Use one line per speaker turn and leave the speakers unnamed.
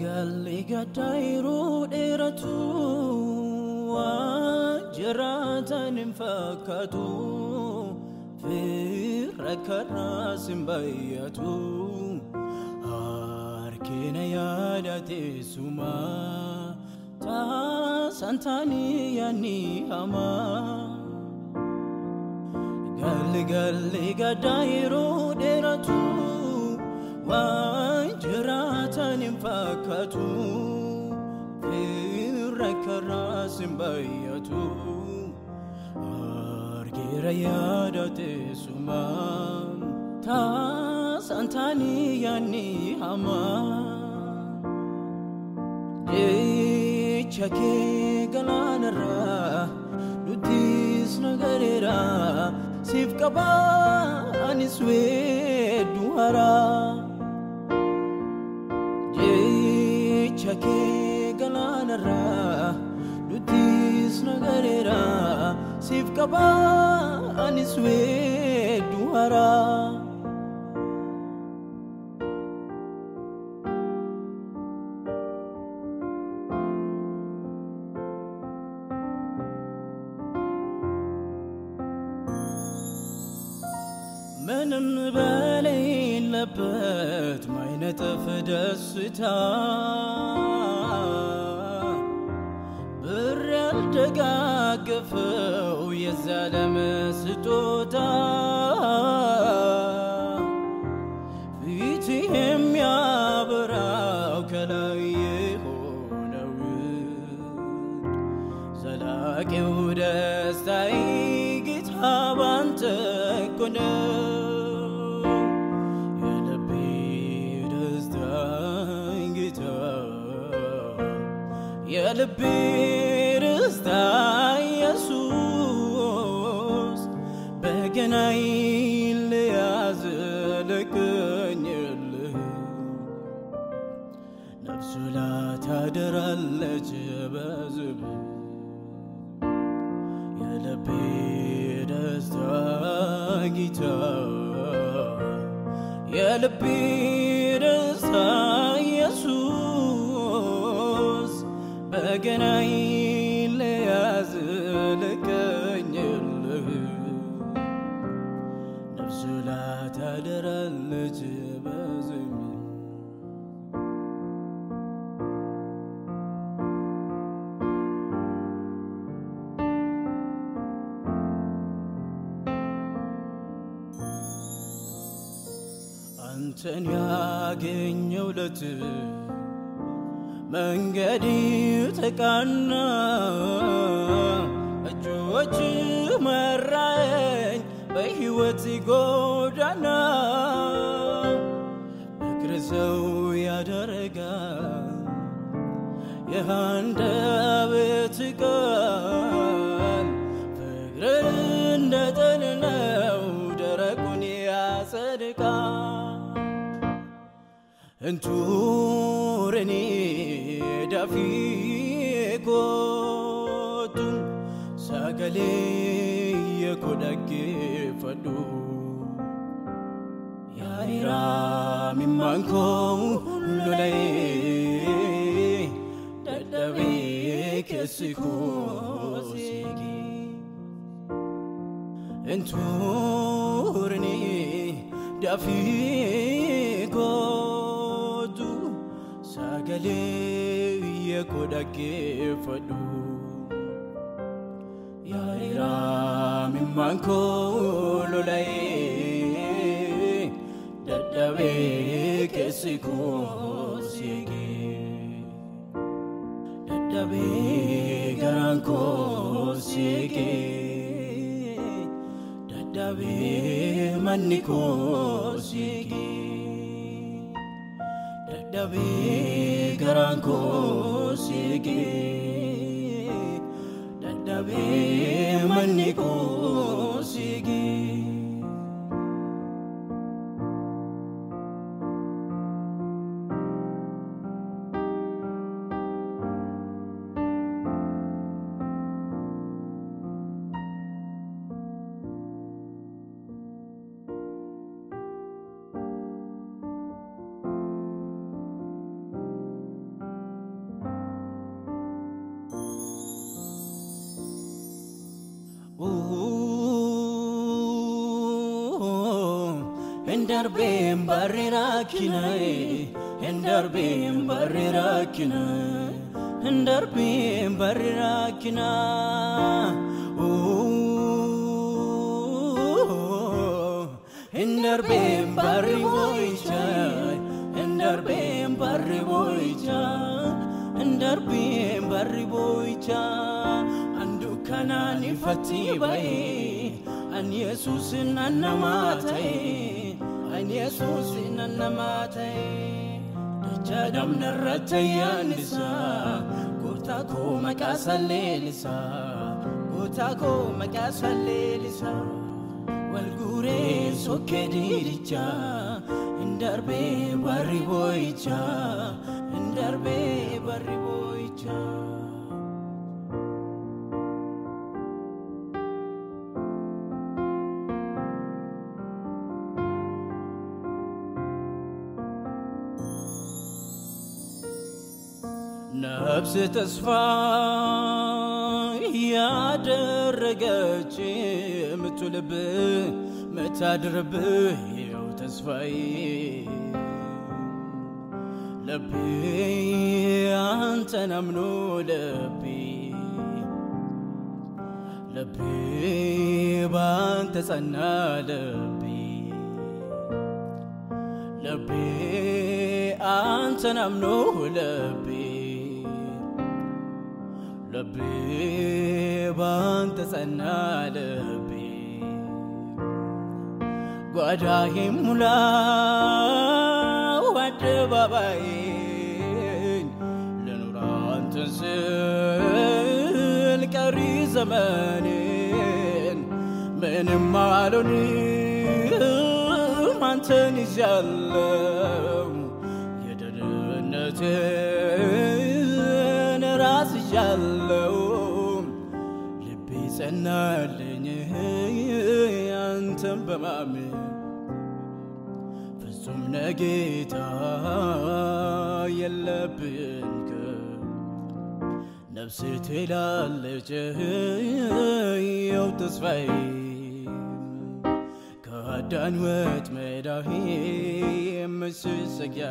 galli gadairu deratu jiratan infakatu firra karasim bayatu arkena yadate suma ta santani yani hama galli gadairu deratu jiratan infakatu firra karasim bayatu argira yadate suma ta santani yani hama chake galanara lutis nagarera sif kaba aniswe duhara chake galanara lutis nagarera sif kaba aniswe duhara ምንም በሌለበት ማይነጥፍ ደስታ ብር ያልደጋገፈው የዘላለም ስጦታ ፊት የሚያበራው ከላይ የሆነው ዘላቂው ደስታዬ ጌታ ባንተ እኮ ነው የልቤ ደስታ ኢየሱስ በገናዬን ልያዝ ልገኝልህ ነፍሱ ላታደራለች በዝብ የልቤ ደስታ ጌታ የልቤ ደስታ ኢየሱስ በገናዬን ልያዝ ልገኝልህ ነፍሱ ላታደራለች በዝም አንተን ያገኘው ለት መንገድ ተቃና እጆች መራኝ በሕይወት ጎዳና ፍቅር ሰው ያደረጋል የአንደበት ቃል ፍቅር እንደ ጠል ነው ደረቁን ያጸድቃል እንቱርኔ dafiikotu sagale yekodakefadu yaira mimanko lolay dadabe kesiko sigi enturni dafiikotu sagale yekodakefadu yaira mimanko lolay dadabe kesiko sigi dadabe garanko sigi dadabe maniko sigi dadabe garanko sigi dadabe maniko sigi Endarbem barrirakina Endarbem barrirakina Endarbem barrirakina Endarbem barrivoicha Endarbem barrivoicha Endarbem barrivoicha Andu kanani fatibai An Jesus nannamatai An Jesus nannamatai Dajadam narratayanisa Kotako makasalelisa Kotako makasalelisa Walgure sokediricha Indarbe barriboicha Indarbe barriboicha ነፍስ ተስፋ ያደረገች ምትልብ መታድርብ ይው ተስፋዬ ልቤ አንተን አምኖ ልቤ ባንተ ጸና ልቤ አንተን አምኖ ልቤ ባንተ ጸና ልቤ ጓዳዬ ሙላው አደባባዬን ልኑር አንተን ስል ቀሪ ዘመኔን ምንም አልሆንም አንተን ይዣለሁ የደህንነትን ራስ ይዣለሁ ልቤ ጸናልኝ አንተን በማመን ፍጹም ነጌታ የለብን ነፍሴ ትላለች ያው ተስፋዬ ከአዳኝ ወጥመድ መሸሸጊያ